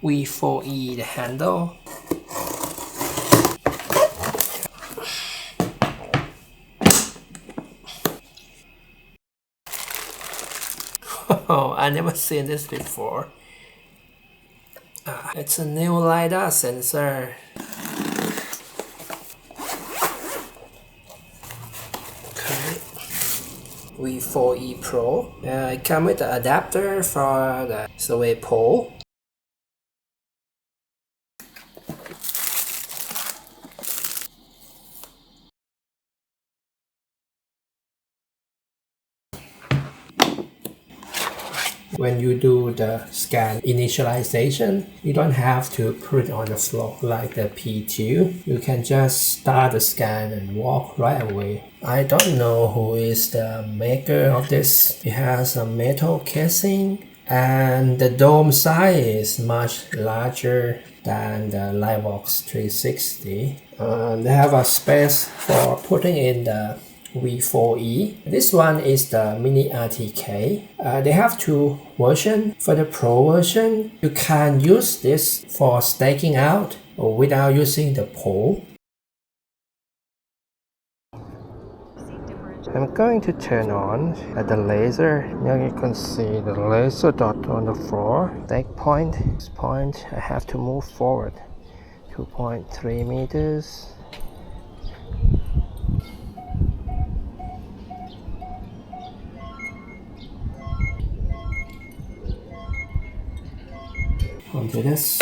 V4E, the handle. Oh, I never seen this before. It's a new LiDAR sensor. Okay. V4E Pro. It comes with the adapter for the survey pole. When you do the scan initialization, you don't have to put it on the floor like the P2. You can just start the scan and walk right away. I don't know who is the maker of this. It has a metal casing and the dome size is much larger than the Livebox 360. They have a space for putting in the V4E. This one is the mini RTK. They have two versions. For the Pro version, you can use this for staking out without using the pole. I'm going to turn on the laser. Now you can see the laser dot on the floor. Stake point. This point I have to move forward 2.3 meters. Onto this.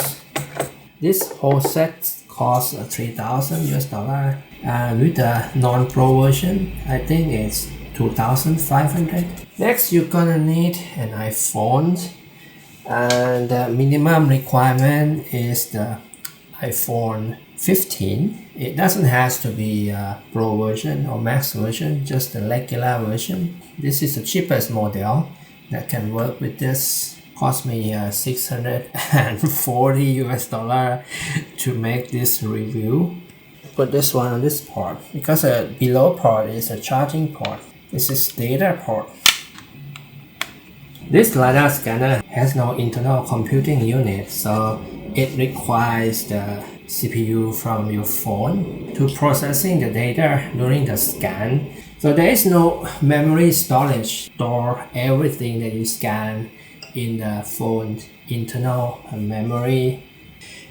This whole set costs $3,000 US. With the non-pro version, I think it's $2,500. Next, you're gonna need an iPhone, and the minimum requirement is the iPhone 15. It doesn't have to be a Pro version or Max version, just the regular version. This is the cheapest model that can work with this. Cost me $640 US to make this review. Put this one on this port because below port is a charging port. This is data port. This LiDAR scanner has no internal computing unit, so it requires the CPU from your phone to processing the data during the scan. So there is no memory storage. Store everything that you scan in the phone's internal memory.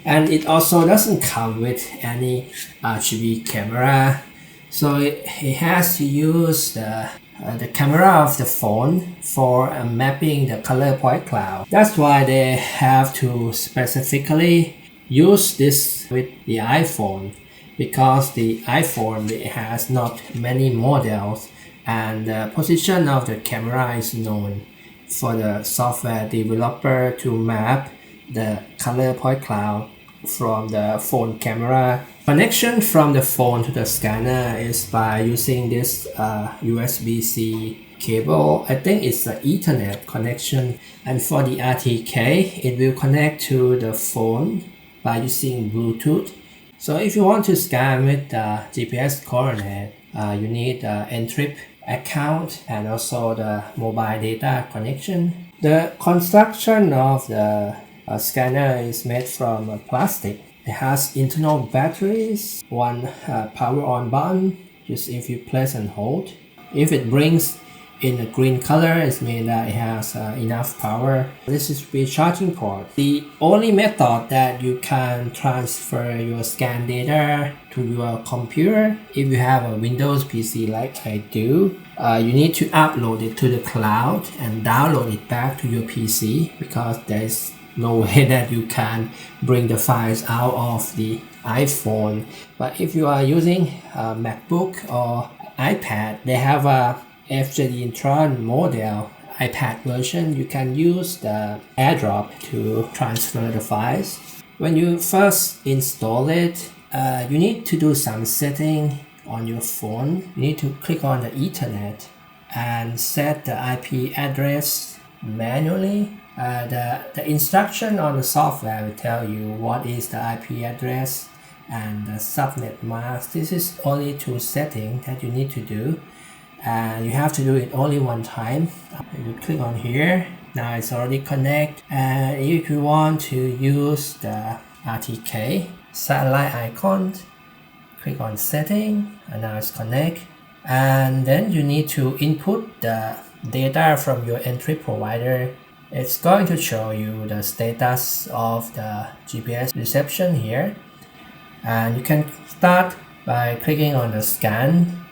And it also doesn't come with any RGB camera, so it has to use the camera of the phone for mapping the color point cloud. That's why they have to specifically use this with the iPhone, because the iPhone has not many models and the position of the camera is known for the software developer to map the color point cloud from the phone camera. Connection from the phone to the scanner is by using this USB-C cable. I think it's an Ethernet connection. And for the RTK, it will connect to the phone by using Bluetooth. So if you want to scan with the GPS coordinate, you need an N-Trip account and also the mobile data connection. The construction of the scanner is made from plastic. It has internal batteries, one power on button, just if you press and hold. If it brings in a green color, it means that it has enough power. This is the charging port. The only method that you can transfer your scan data to your computer, if you have a Windows PC like I do, you need to upload it to the cloud and download it back to your PC, because there's no way that you can bring the files out of the iPhone. But if you are using a MacBook or iPad, they have a FJD Trion model iPad version. You can use the AirDrop to transfer the files. When you first install it, you need to do some setting on your phone. You need to click on the Ethernet and set the IP address manually. The instruction on the software will tell you what is the IP address and the subnet mask. This is only two settings that you need to do, and you have to do it only one time. You click on here Now it's already connected, and if you want to use the RTK satellite icon, click on setting, and now it's connect. And then you need to input the data from your entry provider. It's going to show you the status of the GPS reception here, and you can start by clicking on the scan.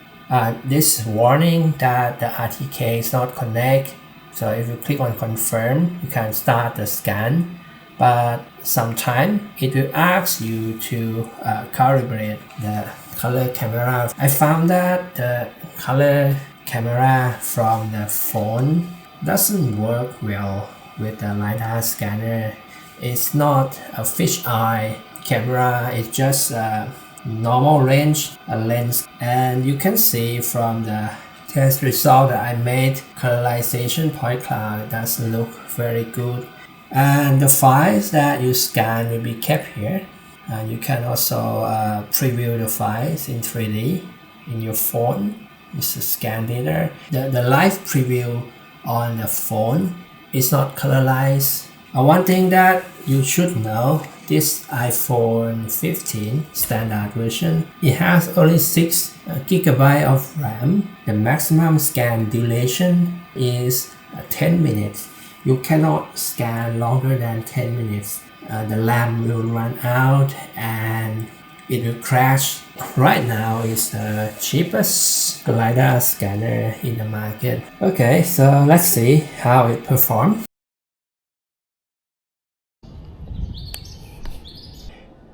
This warning that the RTK is not connect, so if you click on confirm, you can start the scan, but sometimes it will ask you to calibrate the color camera. I found that the color camera from the phone doesn't work well with the LiDAR scanner. It's not a fisheye camera, it's just a normal range lens, and you can see from the test result that I made, colorization point cloud doesn't look very good, and the files that you scan will be kept here, and you can also preview the files in 3D in your phone. It's a scan data. The live preview on the phone is not colorized. One thing that you should know, this iPhone 15 standard version, it has only 6 GB of RAM. The maximum scan duration is 10 minutes. You cannot scan longer than 10 minutes. The RAM will run out and it will crash. Right now it's the cheapest LiDAR scanner in the market. Okay, so let's see how it performs.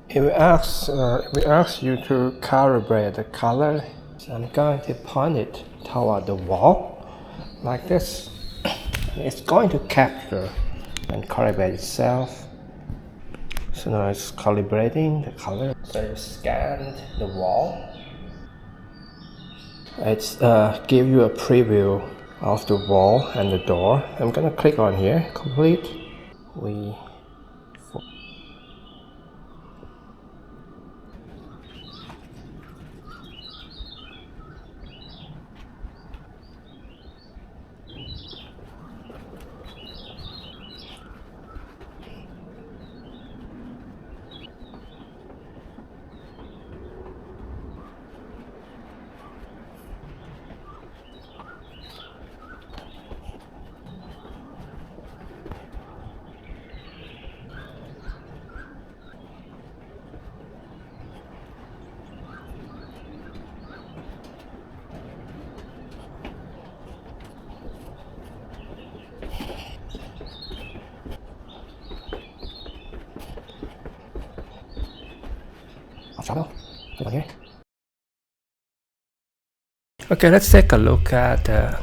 It will ask you to calibrate the color. So I'm going to point it toward the wall like this. It's going to capture and calibrate itself. So now it's calibrating the color. So you scan the wall. It's give you a preview of the wall and the door. I'm gonna click on here, complete. Click on here. Okay, let's take a look at the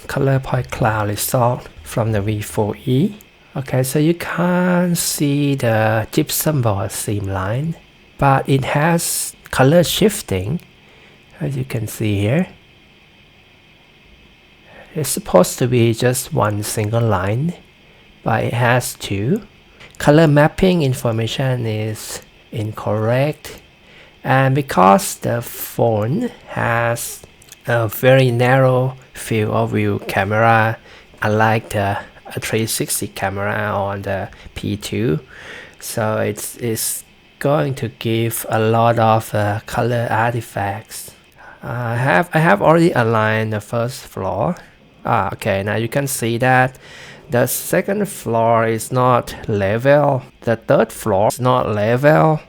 color point cloud result from the V4E. Okay, so you can't see the gypsum board seam line, but it has color shifting, as you can see here. It's supposed to be just one single line, but it has two. Color mapping information is incorrect, and because the phone has a very narrow field of view camera, unlike the 360 camera on the P2, so it's going to give a lot of color artifacts. I have already aligned the first floor. Okay, now you can see that the second floor is not level, the third floor is not level.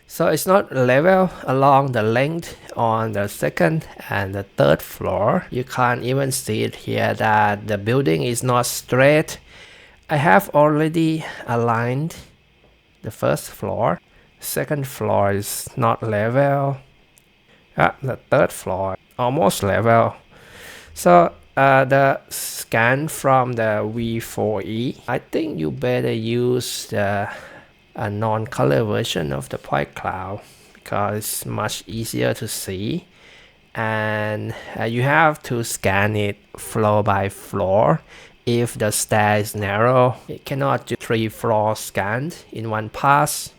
So it's not level along the length on the second and the third floor. You can't even see it here that the building is not straight. I have already aligned the first floor. Second floor is not level. The third floor almost level. So the scan from the V4E, I think you better use the non-color version of the point cloud because it's much easier to see, and you have to scan it floor by floor. If the stair is narrow, it cannot do 3 floors scanned in one pass.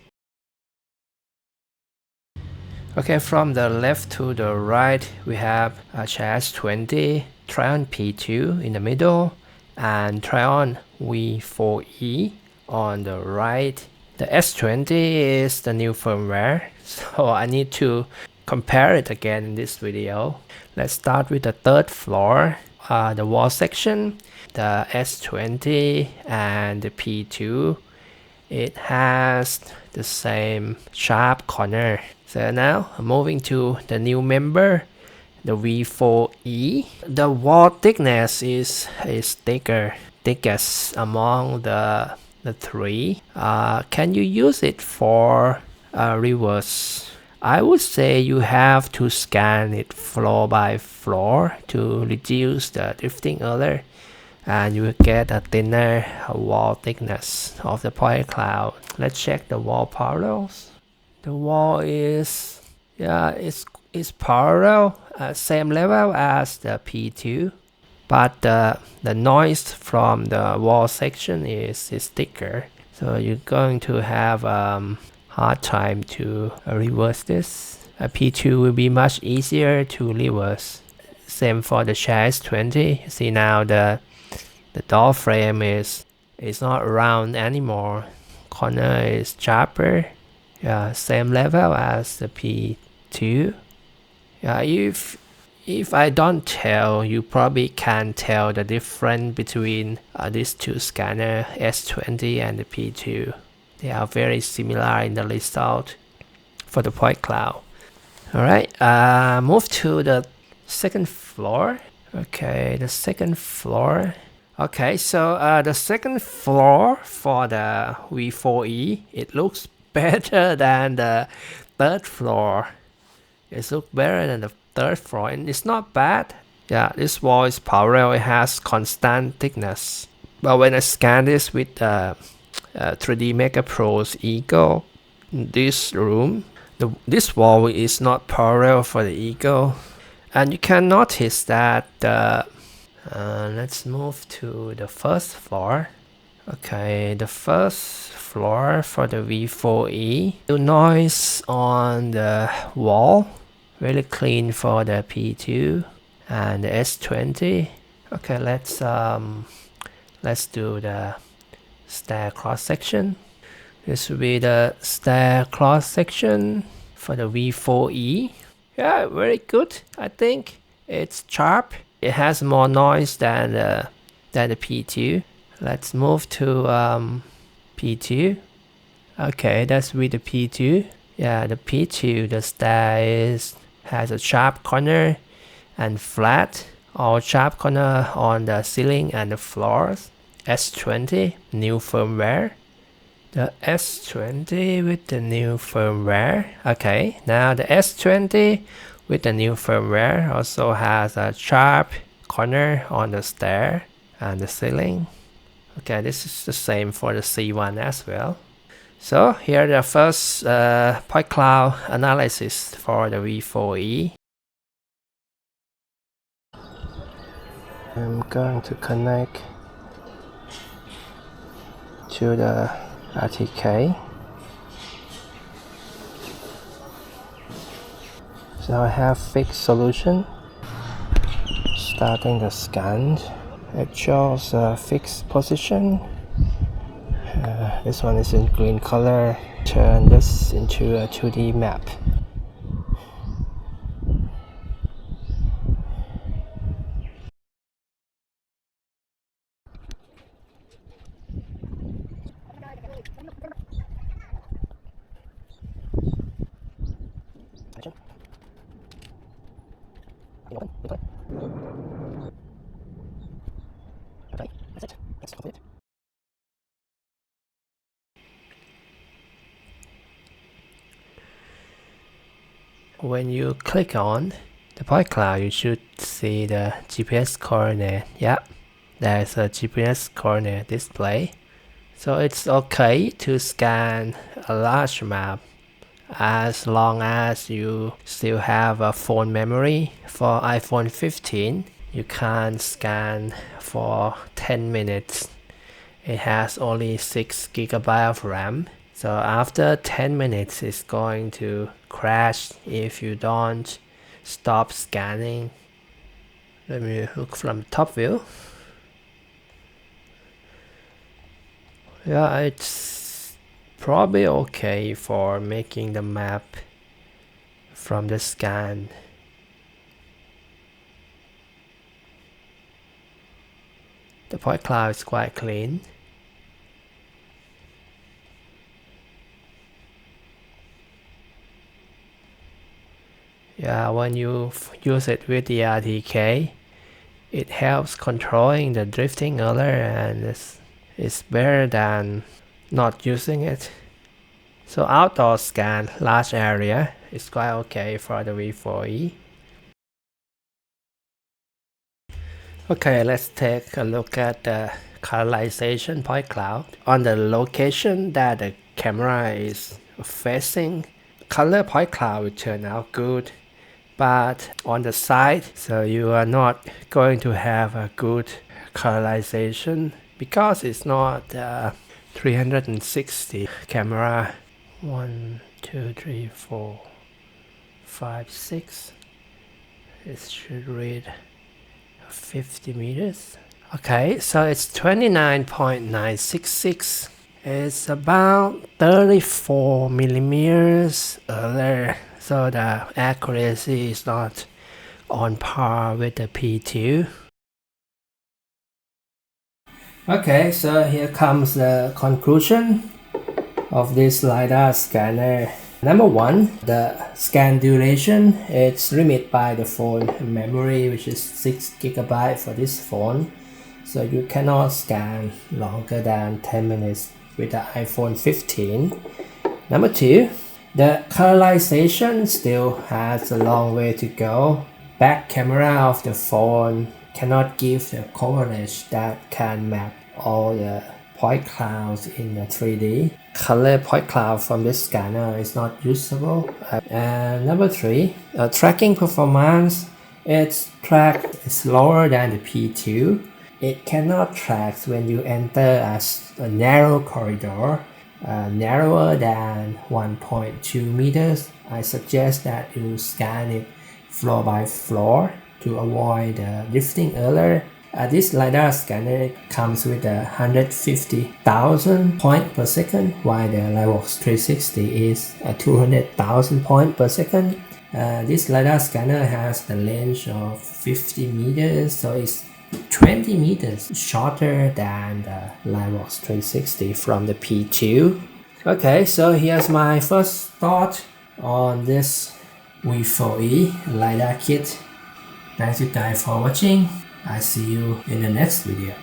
Okay, from the left to the right, we have a Chas 20. Trion P2 in the middle, and Trion V4E on the right. The S20 is the new firmware, so I need to compare it again in this video. Let's start with the third floor, the wall section. The S20 and the P2, it has the same sharp corner. So now moving to the new member, the V4E. The wall thickness is thickest among the three. Can you use it for reverse? I would say you have to scan it floor by floor to reduce the drifting error, and you will get a thinner wall thickness of the point cloud. Let's check the wall parallels. The wall is, yeah, it's parallel, same level as the P2, but the noise from the wall section is thicker, so you're going to have hard time to reverse this. A P2 will be much easier to reverse. Same for the S20. See now the door frame is not round anymore. Corner is sharper. Yeah, same level as the P2. Yeah, if I don't tell, you probably can't tell the difference between these two scanners, S20 and the P2. They are very similar in the result for the point cloud. Alright, move to the second floor. Okay, the second floor. Okay, so the second floor for the V4E, it looks better than the third floor. It looks better than the third floor, and it's not bad. Yeah, this wall is parallel, it has constant thickness. But when I scan this with 3D Maker Pro's Eagle, this room, this wall is not parallel for the Eagle. And you can notice that let's move to the first floor. Okay, the first floor for the V4E. The noise on the wall, really clean for the P2 and the S20. Okay, let's do the stair cross section. This will be the stair cross section for the V4E. Yeah, very good. I think it's sharp. It has more noise than the P2. Let's move to P2. Okay, that's with the P2. Yeah, the P2, the stair has a sharp corner and flat, or sharp corner on the ceiling and the floors. S20, new firmware. The S20 with the new firmware. Okay, now the S20 with the new firmware also has a sharp corner on the stair and the ceiling. Okay, this is the same for the C1 as well. So here the first point cloud analysis for the V4E. I'm going to connect to the RTK. So I have fixed solution. Starting the scan, it shows a fixed position. This one is in green color. Turn this into a 2D map. Okay, that's it. That's complete. When you click on the point cloud, you should see the GPS coordinate. Yeah, there's a GPS coordinate display. So it's okay to scan a large map as long as you still have a phone memory. For iPhone 15, you can scan for 10 minutes. It has only 6 GB of RAM. So after 10 minutes, it's going to crash if you don't stop scanning. Let me look from top view. Yeah, it's probably okay for making the map from the scan. The point cloud is quite clean. Yeah, when you use it with the RTK, it helps controlling the drifting earlier, and it's better than not using it. So outdoor scan large area is quite okay for the V4E. Okay, let's take a look at the colorization point cloud. On the location that the camera is facing, color point cloud will turn out good. But on the side, so you are not going to have a good colorization because it's not 360 camera. 1, 2, 3, 4, 5, 6. It should read 50 meters. Okay, so it's 29.966. It's about 34 millimeters earlier, so the accuracy is not on par with the P2. Okay, so here comes the conclusion of this LiDAR scanner. Number one, the scan duration is limited by the phone memory, which is 6 GB for this phone. So you cannot scan longer than 10 minutes with the iPhone 15. Number two, the colorization still has a long way to go. Back camera of the phone cannot give the coverage that can map all the point clouds in the 3D. Color point cloud from this scanner is not usable. And number three, tracking performance. Its track is lower than the P2. It cannot track when you enter a narrow corridor, narrower than 1.2 meters. I suggest that you scan it floor by floor to avoid drifting earlier. This LiDAR scanner comes with 150,000 points per second, while the LiDAR 360 is 200,000 points per second. This LiDAR scanner has the range of 50 meters, so it's 20 meters shorter than the LiDAR 360 from the P2. Okay, so here's my first thought on this V4E LiDAR kit. Thanks you guys for watching. I see you in the next video.